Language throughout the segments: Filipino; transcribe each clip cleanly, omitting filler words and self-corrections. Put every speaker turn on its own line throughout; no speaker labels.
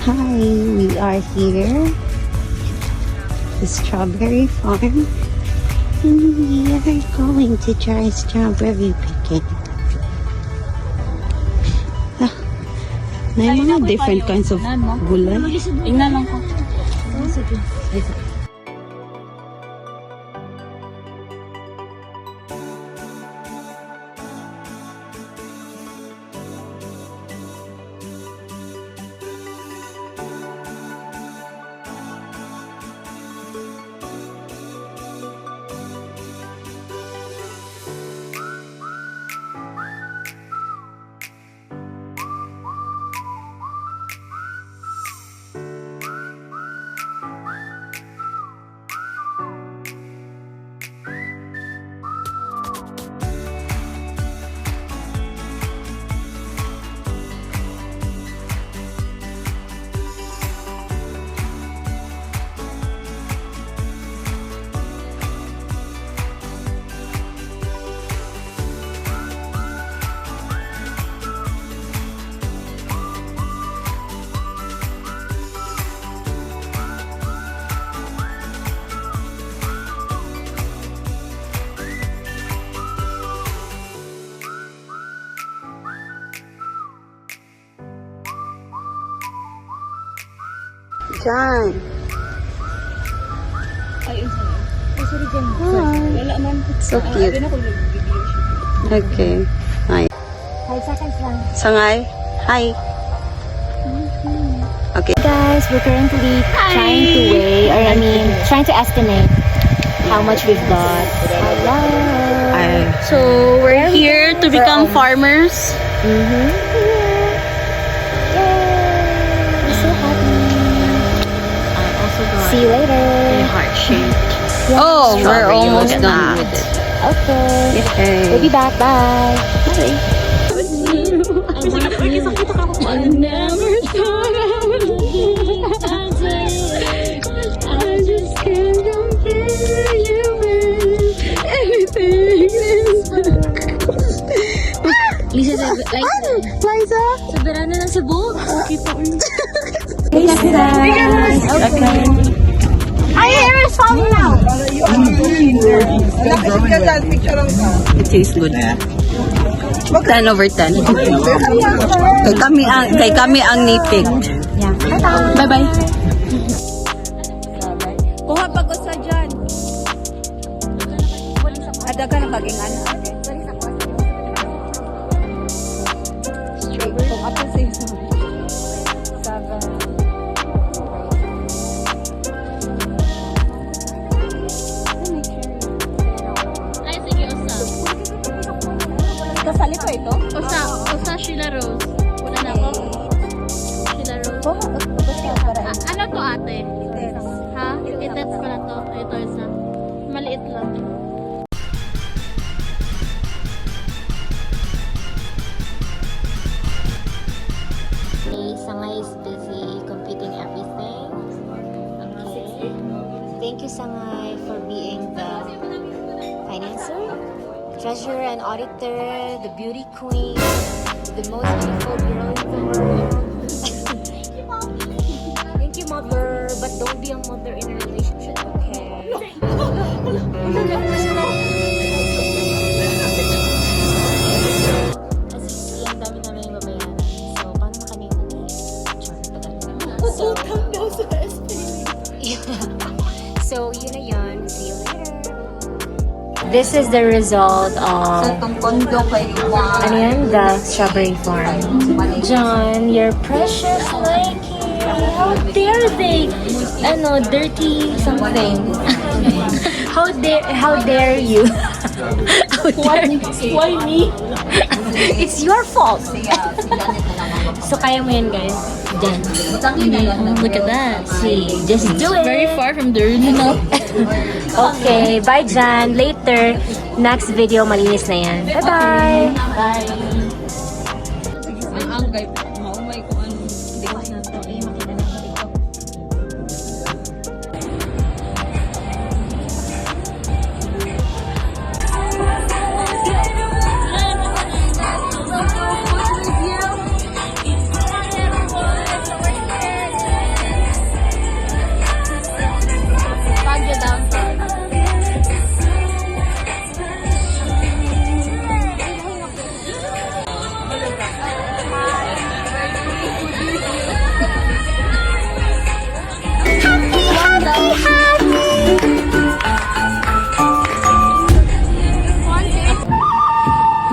Hi, we are here at the strawberry farm and we are going to try strawberry picking. May mga different kinds of gulay.
Tingnan lang ko.
Diyan.
Ayun sa'yo. Ay, sorry dyan. Wala man.
So cute.
Doon ako nag-video siya.
Okay. Hi.
5 seconds lang.
Sangay. Hi. Okay.
Guys, we're currently trying to weigh, or trying to estimate how much we've got. Hello.
So, we're here to become farmers.
Yay! I'm so happy.
I also got
See you later.
a heart-shaped.
Oh, we're
strawberry.
almost
Look at
done
that.
with it.
Okay.
Okay.
We'll be back. Bye.
Bye.
I never thought I would leave. I just can't compare you with anything. Lisa, like,
Liza.
sa verano ng Cebu. Okay po.
Okay.
Ay, here is falling now.
It tastes good. 10 over 10. Kay kami ang nipik.
Yeah.
Bye-bye.
Kuha pag usa dyan. Ada ka na baging ano? Straight. Kung ako sa isa.
Ay, sige, usa.
Kasali pa ito?
Usa, Sheila Rose. Una na ako. Sheila Rose. Ano to, ate? Ha? Itets pala to. Ito isa. Maliit lang.
Sangay is busy computing everything. Okay. Thank you, Sangay, for being the financer, treasurer and auditor, the beauty queen, the most beautiful girl in the world. Thank you, Mother. But Don't be a mother in a relationship, okay? As you see, ang dami namin yung babayaran. So, paano na kami So, so, yun na yun. See you later. This is the result of ano yan? The strawberry farm. John, your precious Nike. How dare they? Ano, dirty something. How dare you? Why me? It's your fault. So, kaya mo yan, guys. Jan.
Look at that.
See, just do it.
Very far from the original.
Okay, bye Jan. Later, next video, malinis na yan. Bye-bye.
Bye.
Ang guy, maumay ko ano. Hindi ko na ito. Eh, makita na ko dito.
Baguio downtown.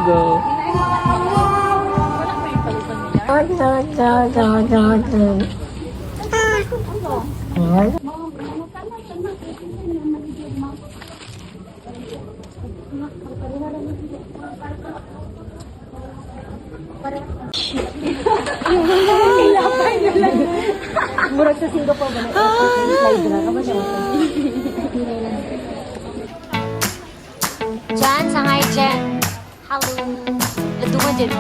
Go.
Jan, sangay Jan. Hello. Ladungan din.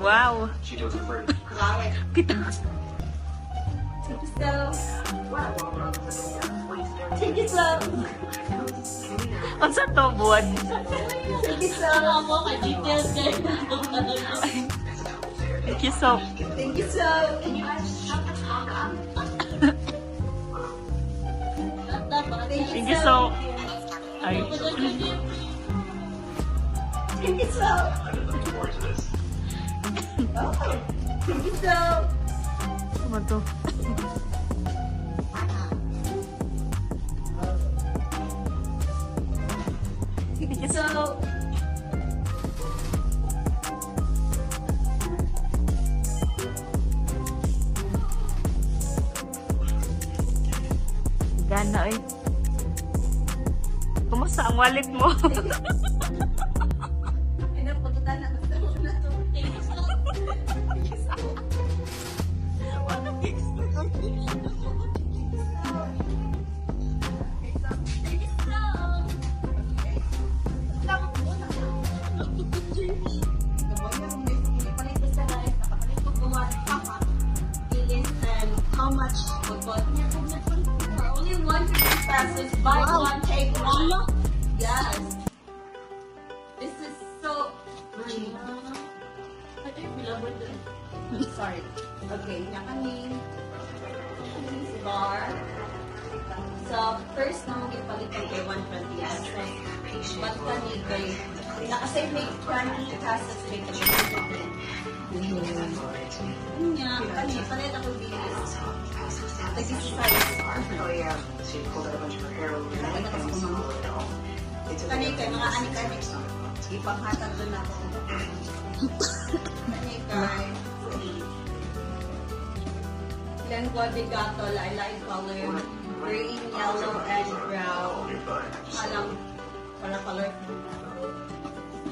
Wow. Ang sa to, buwan. Thank you so. Thank you so. Ay. Ano to? Gana eh. Kumusta ang wallet mo?
How much? Only 150 pesos. Buy one, take one. Yes. This is so cheap. Sorry. Okay, nakanin. Bar. So, first na mo ipalit kay 120 pesos. But kani kay nakasave may 20 pesos may kami. Nya, kani palit ako dito.
Oh yeah, so you pulled out a bunch of her hair over there.
Kani kay mga anik-anik. Ipanghatag doon ako. Kani kay Lengua de Gato, lilac color, green, yellow, and brown. Alam, para color.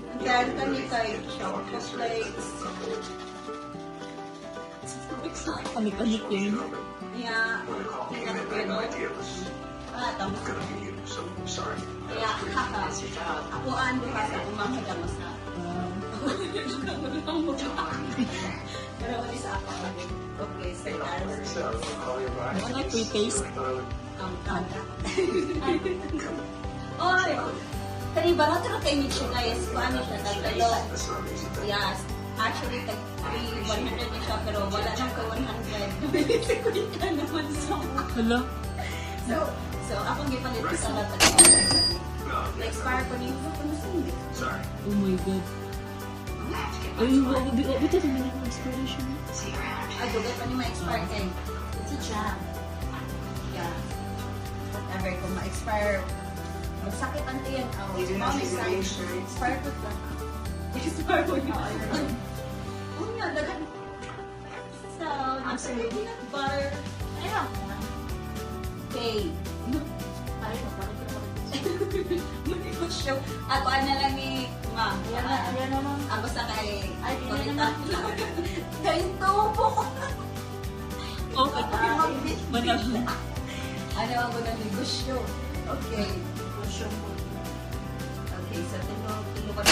And then kani kay chocolate flakes.
Panik-panik yun.
Kaya, tingnan ko yun. Tapos, kaya, ako ando ka sa umangkada mo sa. Pero wala sa ako. Okay, so
Ano pre-taste?
Oy! Kani ba na tara kay Mitch guys? Paano siya? Nagdalo. Yes. Actually, tag-100 na siya, pero wala nang kay 100. Sikwita naman sa
Hala?
So, akong gipalit ko sa lahat. Na-expire ko niyo.
Oh my God. Ay, bita sa mga inspiration.
Ay, dugay pa ni ma-expire kay si Jam. Yeah. Whatever, kung ma-expire, magsakit ang tiyan. Expire ko pa. Expire ko na. Oh, nga, dagan. So, nasa peanut butter. Ayun. Okay. Show. Ako na lang ni Ma. Ayan na lang. Ang basta kay... Ay, kay tubo.
Okay. Manang.
Ano ang mga negosyo? Okay. Okay, so tulungan mo.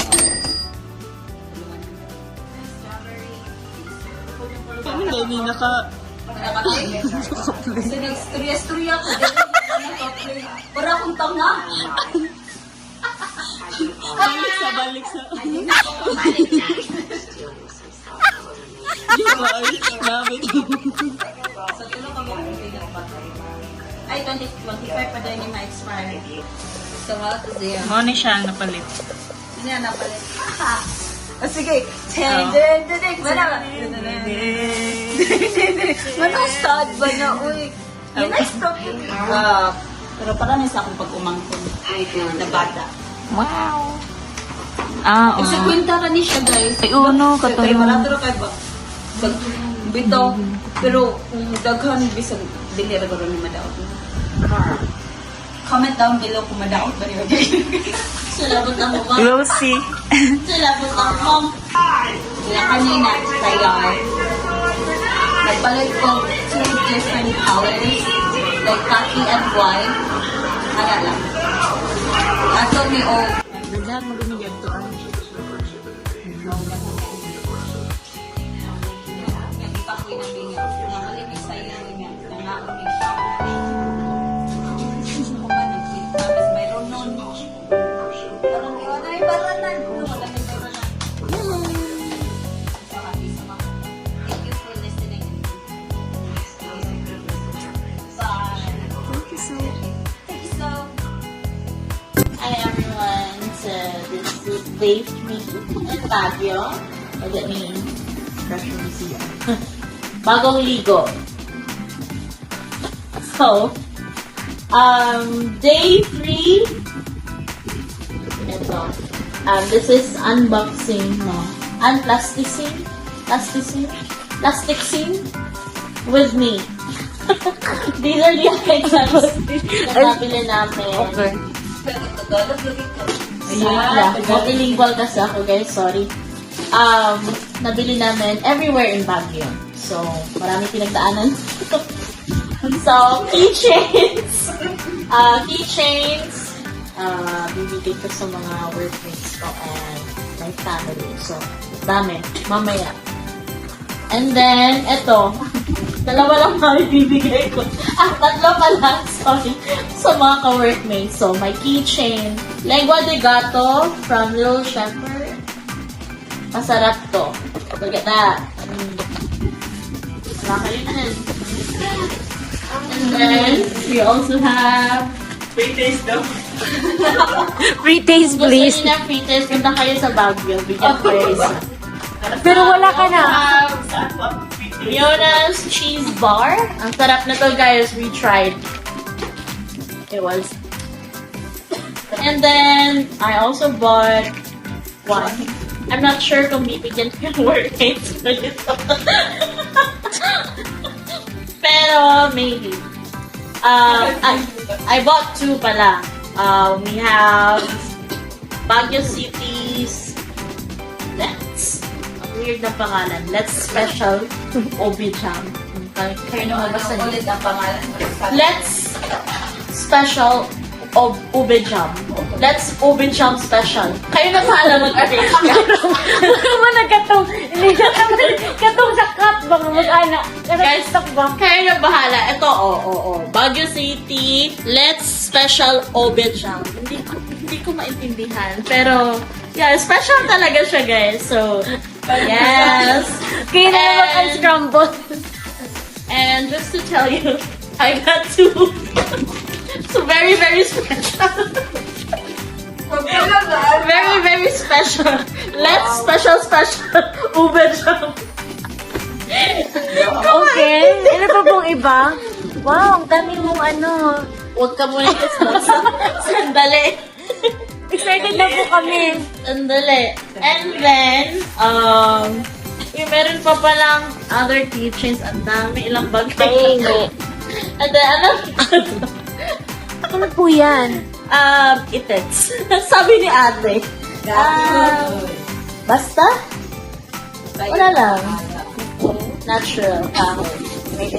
Strawberry.
Kami na hindi naka...
Kasi nag-storya-storya ko. Para akong tanga.
Balik sa... Di ba? Ay, namin.
So, tulong kami kung peanut butter. Ay, 2025 pa dahil ni ma-expire. So, what is it?
Mo ni siya ang napalit.
Hindi na napalit. Ah, sige. Ten-den-den-den. Manong sad ba na, uy? Yan ay stop yun. Pero parang nasa akong pag-umangkon. Na bata.
Wow. Ah,
Kasi kwenta ka ni siya, guys.
Ay, no,
Kaya wala turo kayo ba? Bito. Pero kung daghan, bisag, dili ra garo ni madaot. Comment down below kung madaot ba niyo. Salabot ang mukha.
We'll see.
Salabot ang mom. Kaya kanina, kaya nagpalit ko 2 different colors. Like khaki and white. Ano lang. Ato ni O.
Nagdahan mo lumigyan to.
Ipakoy na niya. Nakalipis sa iyo niya. Nangaon niya siya. Ako ba nagtapos mayroon nun? Parang iwan ay baranan. Wala may baranan. So happy sa mga. Thank you for listening. Bye.
Thank you so much.
Thank you so.
Hi everyone, so this is Wave 3 in Baguio. What does that mean?
Pressure Museum.
Bagong ligo. So, day 3. Ito. This is unboxing, no? Unplasticing? Plasticing? With me. These are the items na nabili namin.
Okay.
Ayun, multilingual kasi ako guys, sorry. Nabili namin everywhere in Baguio. So, marami pinagdaanan. So, keychains. Bibigay ko sa mga workmates ko and my family. So, dami. Mamaya. And then, eto. Dalawa lang na ibibigay ko. Tatlo pa lang, sorry. Sa mga ka-workmates. So, my keychain. Lengua de gato from Little Shepherd. Masarap to. Look at that. Nakakalitan. And then, we also have
Free taste daw. Free taste,
gusto niyo na free taste, punta kayo sa Baguio. Bigyan ko kayo isa.
Pero wala ka na.
Miona's cheese bar. Ang sarap na to, guys. We tried. It was. And then, I also bought one. I'm not sure kung bibigyan ko yung workmates ko nito. Pero, maybe. I bought 2 pala. We have Baguio City's Nets. Weird na pangalan. Let's Special Obi Jam. Kayo na mabasa niyo.
Ulit ang pangalan mo.
Let's Special Ube Jam. Let's Ube Jam Special. Kayo na bahala mag-arrange.
Ano na katong, hindi na katong sakat bang mag-ana.
Guys, kayo na bahala. Ito, Baguio City, Let's Special Ube Jam. Hindi ko maintindihan. Pero, yeah, special talaga siya, guys. So, yes.
Kaya na naman ang scramble.
And just to tell you, I got two. So very, very special. Very, very special. Let's special Ube Jam.
Okay. Ano pa pong iba? Wow, ang dami mong ano.
Huwag ka muna sandali.
Excited na po kami.
Sandali. And then, yung meron pa palang other keychains. Ang dami, ilang bag. And then,
Ano po yan?
Itets. Sabi ni ate. Basta? Wala lang. Natural. We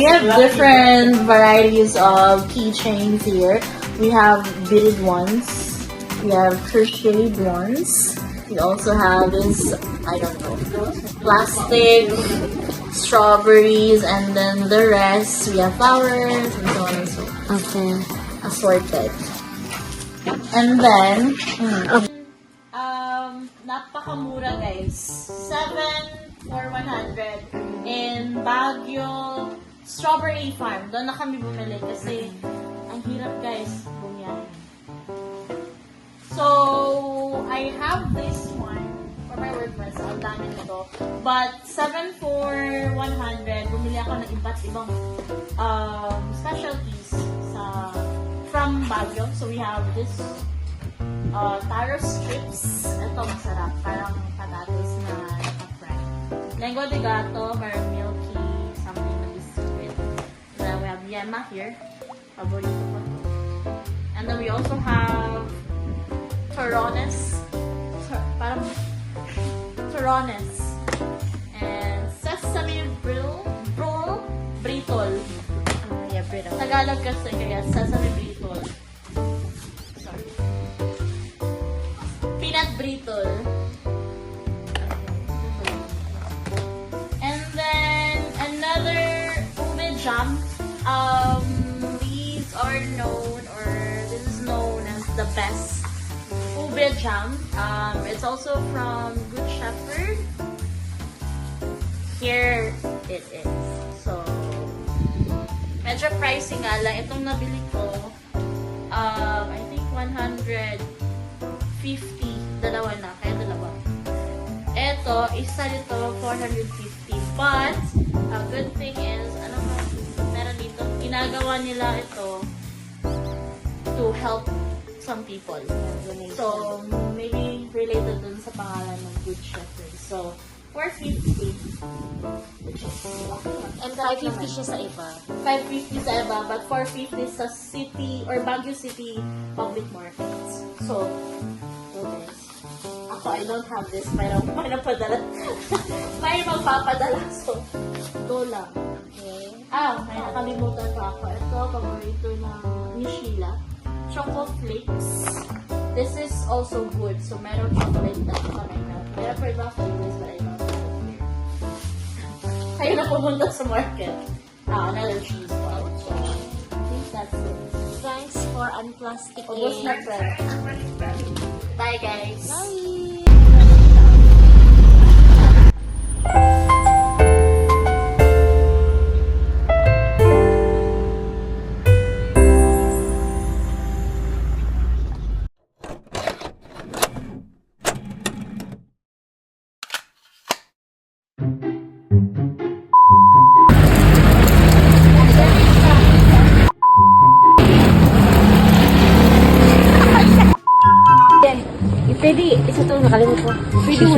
have different varieties of keychains here. We have beaded ones. We have crocheted ones. We also have this, I don't know, plastic, strawberries, and then the rest, we have flowers, and so on and so on.
Okay.
Assorted. And then, napakamura guys. 7 for 100 in Baguio Strawberry Farm. Doon na kami bumili kasi ang hirap guys bumiyahe. So, I have this one for my workplace. Ang dami nito. But 7 for 100, bumili ako ng iba't ibang specialties from Baguio. So, we have this taro strips. Ito masarap. Parang patatas na naka-fry. Lengua de gato, parang milky, something na biscuit. And then we have yema here. Paborito ko to. And then we also have Torones. Parang Torones. And sesame britol.
Yeah, brittle.
Tagalog kasi kaya sesame britol. Sorry. Peanut brittle. And then another ube jam. These are known, or this is known as the best ube jam. It's also from Good Shepherd. Here it is. So, medyo pricey nga lang. Itong nabili ko, I think 150. Dalawa na. Kaya dalawa. Ito, isa nito, 450. But, a good thing is, ano ba, meron dito, ginagawa nila ito to help some people. So, maybe related dun sa pangalan ng Good Shepherd. So, 450.
And 550 siya sa iba.
550 sa iba, but 450 sa city or Baguio City public markets. So, guys. Ako, I don't have this. May napadala. May magpapadala. So, go lang. Okay. May nakalimutan pa ako. Ito, paborito ng ni Sheila. Choco Flakes. This is also good. So, meron chocolate na ito right now. Meron pa iba flavors, but I don't have it here. Kayo na pumunta sa market. Another cheese ball. So, I think that's it.
Thanks for unplastic.
Ubus na friend. Bye, guys.
Bye! Pwede, isa to, nakalimut ko. Pwede mo.